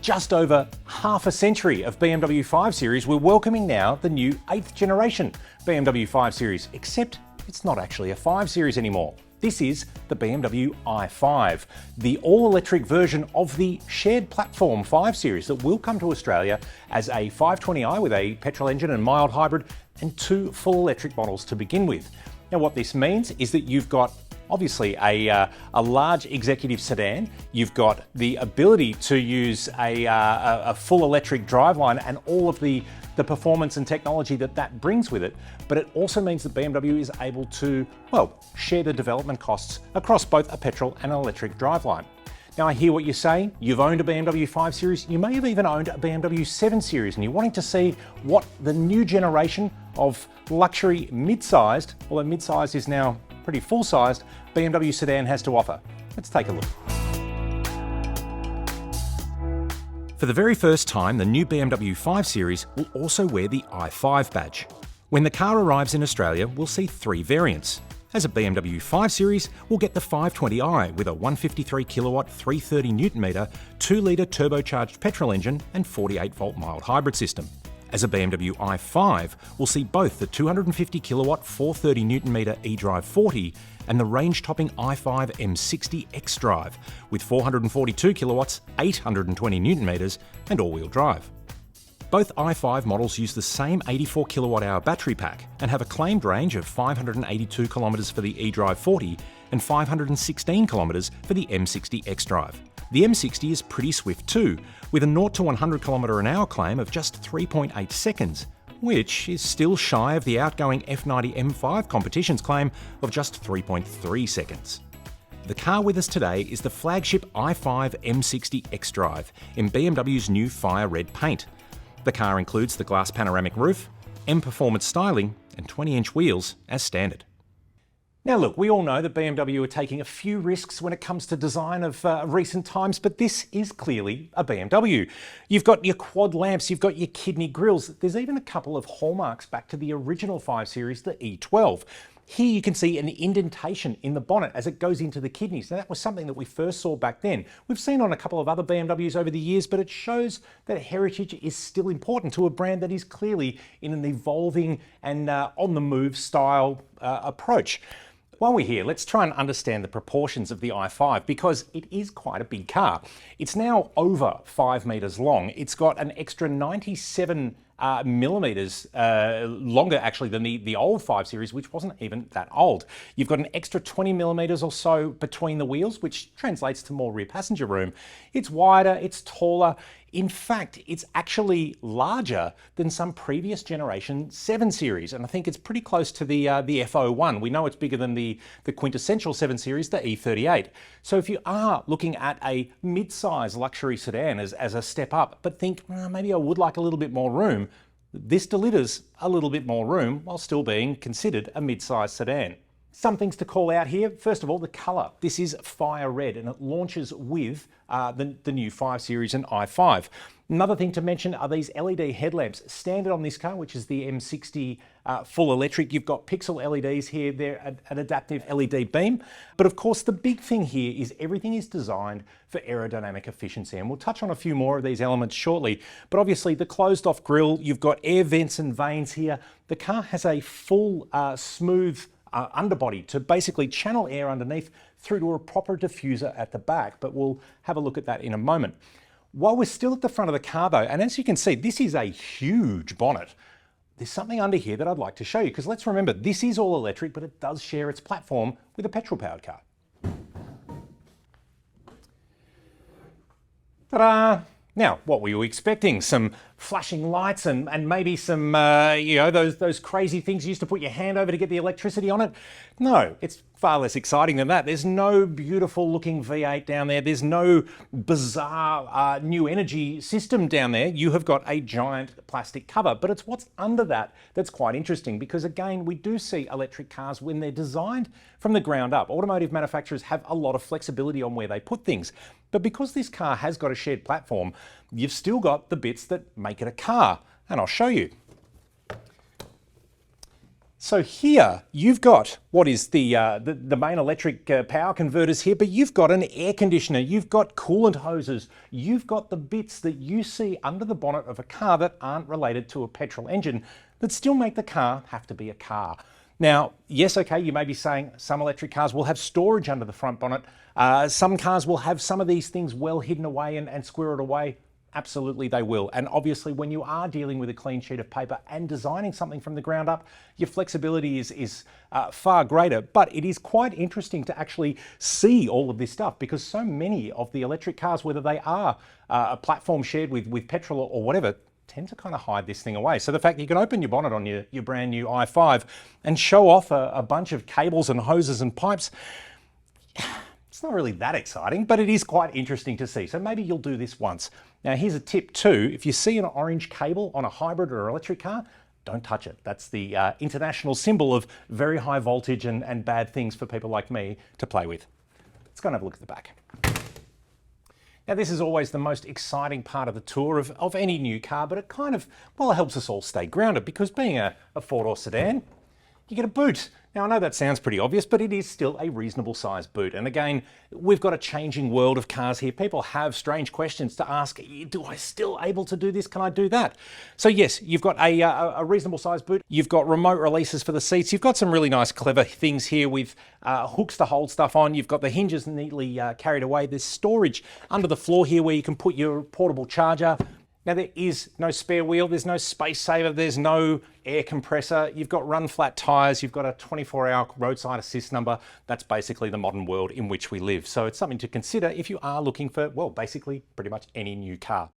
Just over half a century of BMW 5 Series, we're welcoming now the new 8th generation BMW 5 Series, except it's not actually a 5 Series anymore. This is the BMW i5, the all-electric version of the shared platform 5 Series that will come to Australia as a 520i with a petrol engine and mild hybrid and 2 full electric models to begin with. Now what this means is that you've got obviously a large executive sedan, you've got the ability to use a full electric driveline and all of the performance and technology that brings with it, but it also means that BMW is able to, well, share the development costs across both a petrol and an electric driveline. Now I hear what you're saying, you've owned a BMW 5 Series, you may have even owned a BMW 7 Series and you're wanting to see what the new generation of luxury mid-sized, although mid-sized is now pretty full-sized, BMW sedan has to offer. Let's take a look. For the very first time, the new BMW 5 Series will also wear the i5 badge. When the car arrives in Australia, we'll see 3 variants. As a BMW 5 Series, we'll get the 520i with a 153 kilowatt, 330 Newton metre, 2-litre turbocharged petrol engine and 48-volt mild hybrid system. As a BMW i5, we'll see both the 250 kilowatt, 430 Newton metre eDrive 40 and the range-topping i5 M60 xDrive with 442 kilowatts, 820 Newton metres and all-wheel drive. Both i5 models use the same 84 kilowatt-hour battery pack and have a claimed range of 582 kilometres for the eDrive 40 and 516 kilometres for the M60 xDrive. The M60 is pretty swift too, with a 0 to 100 km/h claim of just 3.8 seconds, which is still shy of the outgoing F90 M5 competition's claim of just 3.3 seconds. The car with us today is the flagship i5 M60 xDrive in BMW's new fire red paint. The car includes the glass panoramic roof, M Performance styling and 20-inch wheels as standard. Now look, we all know that BMW are taking a few risks when it comes to design of recent times, but this is clearly a BMW. You've got your quad lamps, you've got your kidney grills. There's even a couple of hallmarks back to the original 5 Series, the E12. Here you can see an indentation in the bonnet as it goes into the kidneys. Now that was something that we first saw back then. We've seen on a couple of other BMWs over the years, but it shows that heritage is still important to a brand that is clearly in an evolving and on-the-move style approach. While we're here, let's try and understand the proportions of the i5 because it is quite a big car. It's now over 5 metres long. It's got an extra 97 millimetres longer actually than the old 5 Series, which wasn't even that old. You've got an extra 20 millimetres or so between the wheels, which translates to more rear passenger room. It's wider, it's taller. In fact, it's actually larger than some previous generation 7 Series, and I think it's pretty close to the F01. We know it's bigger than the quintessential 7 Series, the E38. So if you are looking at a mid-size luxury sedan as a step up, but think, maybe I would like a little bit more room, this delivers a little bit more room while still being considered a mid-size sedan. Some things to call out here. First of all, the colour. This is fire red and it launches with the new 5 Series and i5. Another thing to mention are these LED headlamps. Standard on this car, which is the M60 full electric, you've got pixel LEDs here. They're an adaptive LED beam. But of course, the big thing here is everything is designed for aerodynamic efficiency. And we'll touch on a few more of these elements shortly. But obviously, the closed-off grille, you've got air vents and vanes here. The car has a full smooth underbody to basically channel air underneath through to a proper diffuser at the back, but we'll have a look at that in a moment. While we're still at the front of the car though, and as you can see, this is a huge bonnet. There's something under here that I'd like to show you, because let's remember, this is all electric, but it does share its platform with a petrol-powered car. Ta-da! Now, what were you expecting? Some flashing lights and maybe some, those crazy things you used to put your hand over to get the electricity on it? No, it's far less exciting than that. There's no beautiful looking V8 down there. There's no bizarre new energy system down there. You have got a giant plastic cover, but it's what's under that that's quite interesting, because again, we do see electric cars when they're designed from the ground up. Automotive manufacturers have a lot of flexibility on where they put things. But because this car has got a shared platform, you've still got the bits that make it a car, and I'll show you. So here you've got what is the main electric power converters here, but you've got an air conditioner, you've got coolant hoses, you've got the bits that you see under the bonnet of a car that aren't related to a petrol engine that still make the car have to be a car. Now, yes, okay, you may be saying some electric cars will have storage under the front bonnet. Some cars will have some of these things well hidden away and squirreled away. Absolutely they will. And obviously when you are dealing with a clean sheet of paper and designing something from the ground up, your flexibility is far greater. But it is quite interesting to actually see all of this stuff, because so many of the electric cars, whether they are a platform shared with petrol or whatever, tend to kind of hide this thing away. So the fact that you can open your bonnet on your brand new i5 and show off a bunch of cables and hoses and pipes, it's not really that exciting, but it is quite interesting to see. So maybe you'll do this once. Now here's a tip too. If you see an orange cable on a hybrid or electric car, don't touch it. That's the international symbol of very high voltage and bad things for people like me to play with. Let's go and have a look at the back. Now this is always the most exciting part of the tour of any new car, but it kind of, well, it helps us all stay grounded, because being a four-door sedan, you get a boot. Now I know that sounds pretty obvious, but it is still a reasonable sized boot. And again, we've got a changing world of cars here. People have strange questions to ask. Do I still able to do this? Can I do that? So yes, you've got a reasonable sized boot. You've got remote releases for the seats. You've got some really nice, clever things here with hooks to hold stuff on. You've got the hinges neatly carried away. There's storage under the floor here where you can put your portable charger. Now there is no spare wheel, there's no space saver, there's no air compressor. You've got run flat tyres, you've got a 24-hour roadside assist number. That's basically the modern world in which we live. So it's something to consider if you are looking for, well, basically pretty much any new car.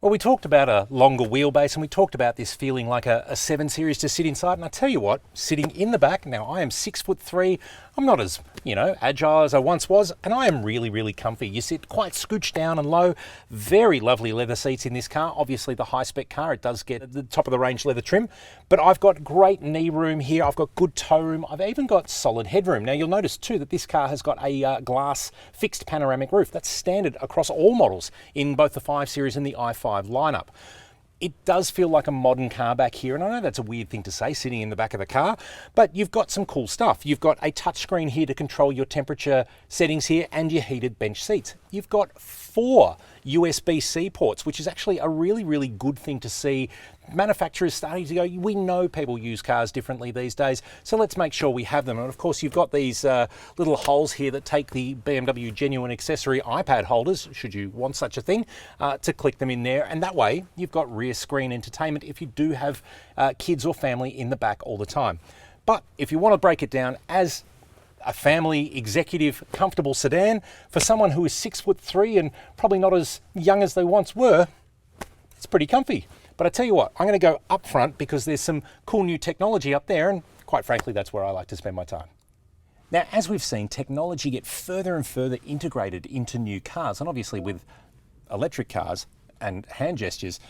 Well, we talked about a longer wheelbase, and we talked about this feeling like a 7 Series to sit inside. And I tell you what, sitting in the back, now I am 6'3", I'm not as, agile as I once was, and I am really, really comfy. You sit quite scooched down and low. Very lovely leather seats in this car. Obviously the high-spec car, it does get the top of the range leather trim, but I've got great knee room here. I've got good toe room. I've even got solid headroom. Now you'll notice too that this car has got a glass fixed panoramic roof. That's standard across all models in both the 5 Series and the i5 lineup. It does feel like a modern car back here, and I know that's a weird thing to say sitting in the back of the car, but you've got some cool stuff. You've got a touchscreen here to control your temperature settings here and your heated bench seats. You've got 4 USB-C ports, which is actually a really, really good thing to see. Manufacturers starting to go, we know people use cars differently these days, so let's make sure we have them. And of course you've got these little holes here that take the BMW genuine accessory iPad holders, should you want such a thing, to click them in there, and that way you've got rear screen entertainment if you do have kids or family in the back all the time. But if you want to break it down as a family executive comfortable sedan for someone who is 6'3" and probably not as young as they once were, it's pretty comfy. But I tell you what, I'm going to go up front because there's some cool new technology up there, and quite frankly that's where I like to spend my time. Now, as we've seen, technology get further and further integrated into new cars, and obviously with electric cars and hand gestures,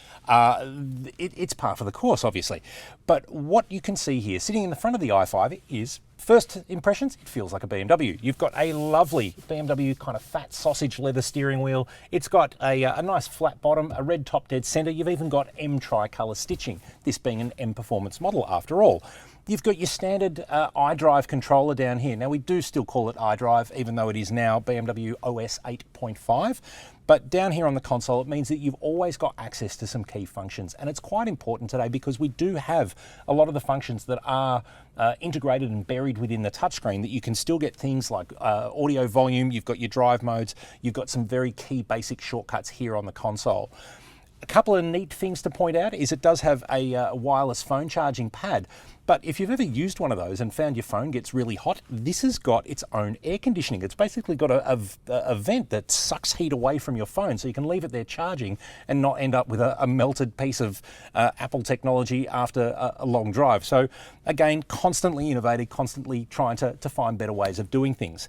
it's par for the course, obviously. But what you can see here, sitting in the front of the i5, is, first impressions, it feels like a BMW. You've got a lovely BMW kind of fat sausage leather steering wheel. It's got a nice flat bottom, a red top dead center. You've even got M tricolour stitching, this being an M Performance model after all. You've got your standard iDrive controller down here. Now we do still call it iDrive, even though it is now BMW OS 8.5. But down here on the console, it means that you've always got access to some key functions. And it's quite important today because we do have a lot of the functions that are integrated and buried within the touchscreen, that you can still get things like audio volume, you've got your drive modes, you've got some very key basic shortcuts here on the console. A couple of neat things to point out is it does have a wireless phone charging pad, but if you've ever used one of those and found your phone gets really hot, this has got its own air conditioning. It's basically got a vent that sucks heat away from your phone, so you can leave it there charging and not end up with a melted piece of Apple technology after a long drive. So again, constantly innovating, constantly trying to find better ways of doing things.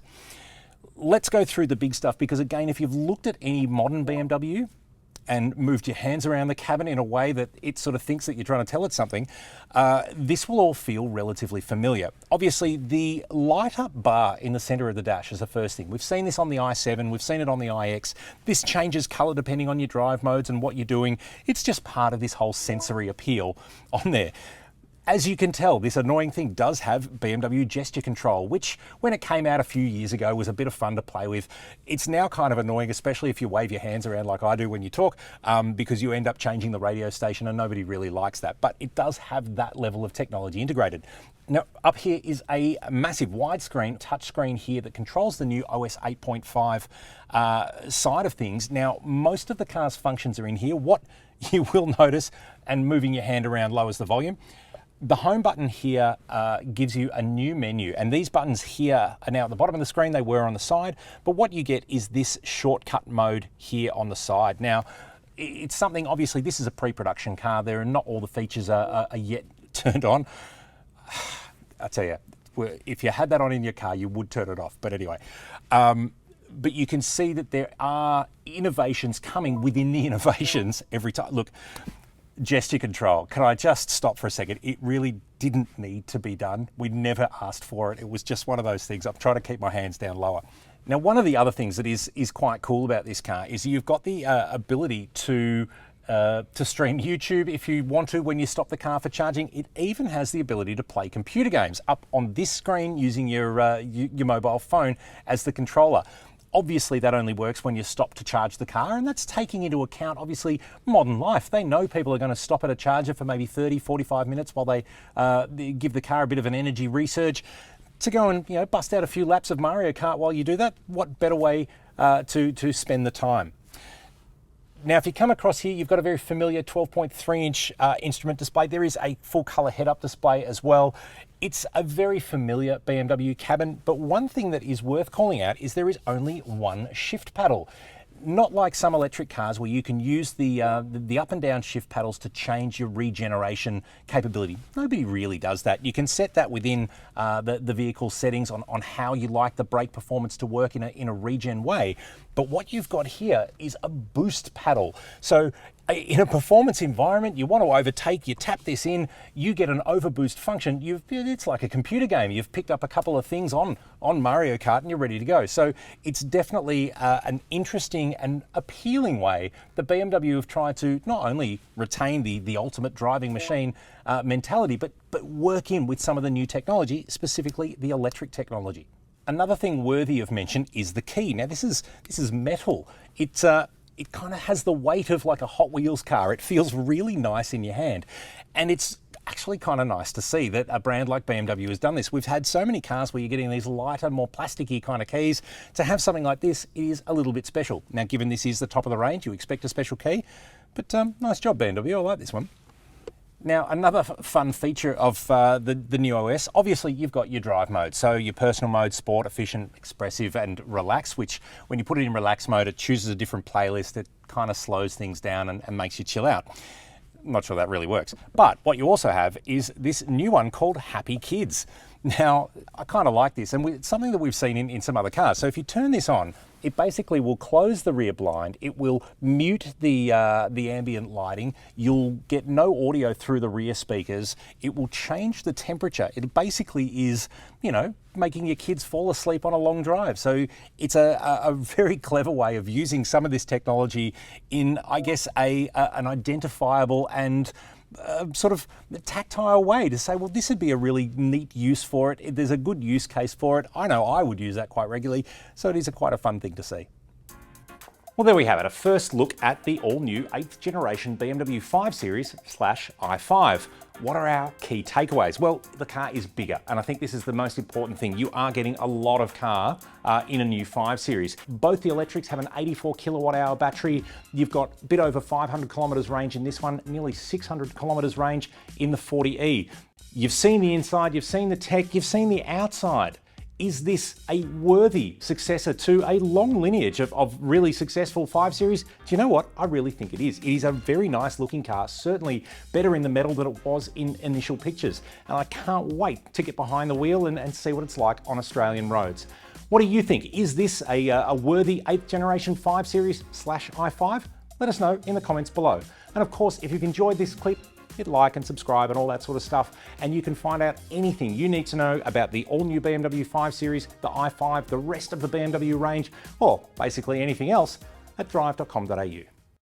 Let's go through the big stuff, because again, if you've looked at any modern BMW, and moved your hands around the cabin in a way that it sort of thinks that you're trying to tell it something, this will all feel relatively familiar. Obviously, the light up bar in the center of the dash is the first thing. We've seen this on the i7, we've seen it on the iX. This changes color depending on your drive modes and what you're doing. It's just part of this whole sensory appeal on there. As you can tell, this annoying thing does have BMW gesture control, which when it came out a few years ago was a bit of fun to play with. It's now kind of annoying, especially if you wave your hands around like I do when you talk, because you end up changing the radio station and nobody really likes that. But it does have that level of technology integrated. Now, up here is a massive widescreen touchscreen here that controls the new OS 8.5 side of things. Now, most of the car's functions are in here. What you will notice, and moving your hand around lowers the volume, the home button here gives you a new menu, and these buttons here are now at the bottom of the screen. They were on the side, but what you get is this shortcut mode here on the side. Now, it's something, obviously this is a pre-production car. There are not all the features are yet turned on. I tell you, if you had that on in your car, you would turn it off. But anyway, but you can see that there are innovations coming within the innovations every time. Look, gesture control. Can I just stop for a second? It really didn't need to be done. We never asked for it. It was just one of those things. I'm trying to keep my hands down lower. Now, one of the other things that is quite cool about this car is you've got the ability to stream YouTube if you want to when you stop the car for charging. It even has the ability to play computer games up on this screen using your mobile phone as the controller. Obviously, that only works when you stop to charge the car, and that's taking into account, obviously, modern life. They know people are going to stop at a charger for maybe 30, 45 minutes while they give the car a bit of an energy resurge. To go and bust out a few laps of Mario Kart while you do that, what better way to spend the time? Now, if you come across here, you've got a very familiar 12.3-inch instrument display. There is a full color head-up display as well. It's a very familiar BMW cabin, but one thing that is worth calling out is there is only one shift paddle. Not like some electric cars where you can use the up and down shift paddles to change your regeneration capability. Nobody really does that. You can set that within the vehicle settings on how you like the brake performance to work in a regen way. But what you've got here is a boost paddle. So in a performance environment, you want to overtake, you tap this in, you get an overboost function. It's like a computer game. You've picked up a couple of things on Mario Kart and you're ready to go. So it's definitely an interesting and appealing way that BMW have tried to not only retain the ultimate driving machine mentality, but work in with some of the new technology, specifically the electric technology. Another thing worthy of mention is the key. Now, this is metal. It kind of has the weight of like a Hot Wheels car. It feels really nice in your hand. And it's actually kind of nice to see that a brand like BMW has done this. We've had so many cars where you're getting these lighter, more plasticky kind of keys. To have something like this is a little bit special. Now, given this is the top of the range, you expect a special key. But nice job, BMW. I like this one. Now, another fun feature of the new OS, obviously you've got your drive mode. So your personal mode, sport, efficient, expressive, and relax, which when you put it in relax mode, it chooses a different playlist. It kind of slows things down and makes you chill out. I'm not sure that really works. But what you also have is this new one called Happy Kids. Now, I kind of like this, and it's something that we've seen in some other cars. So if you turn this on, it basically will close the rear blind. It will mute the ambient lighting. You'll get no audio through the rear speakers. It will change the temperature. It basically is, making your kids fall asleep on a long drive. So it's a very clever way of using some of this technology in, I guess, an identifiable and sort of tactile way to say, well, this would be a really neat use for it. There's a good use case for it. I know I would use that quite regularly, so it is quite a fun thing to see. Well, there we have it, a first look at the all-new 8th generation BMW 5 Series / i5. What are our key takeaways? Well, the car is bigger, and I think this is the most important thing. You are getting a lot of car in a new 5 Series. Both the electrics have an 84 kilowatt hour battery. You've got a bit over 500 kilometers range in this one, nearly 600 kilometers range in the 40e. You've seen the inside, you've seen the tech, you've seen the outside. Is this a worthy successor to a long lineage of really successful 5 Series? Do you know what? I really think it is. It is a very nice looking car, certainly better in the metal than it was in initial pictures. And I can't wait to get behind the wheel and see what it's like on Australian roads. What do you think? Is this a worthy 8th generation 5 Series / i5? Let us know in the comments below. And of course, if you've enjoyed this clip, hit like and subscribe and all that sort of stuff, and you can find out anything you need to know about the all-new BMW 5 Series, the i5, the rest of the BMW range, or basically anything else at Drive.com.au.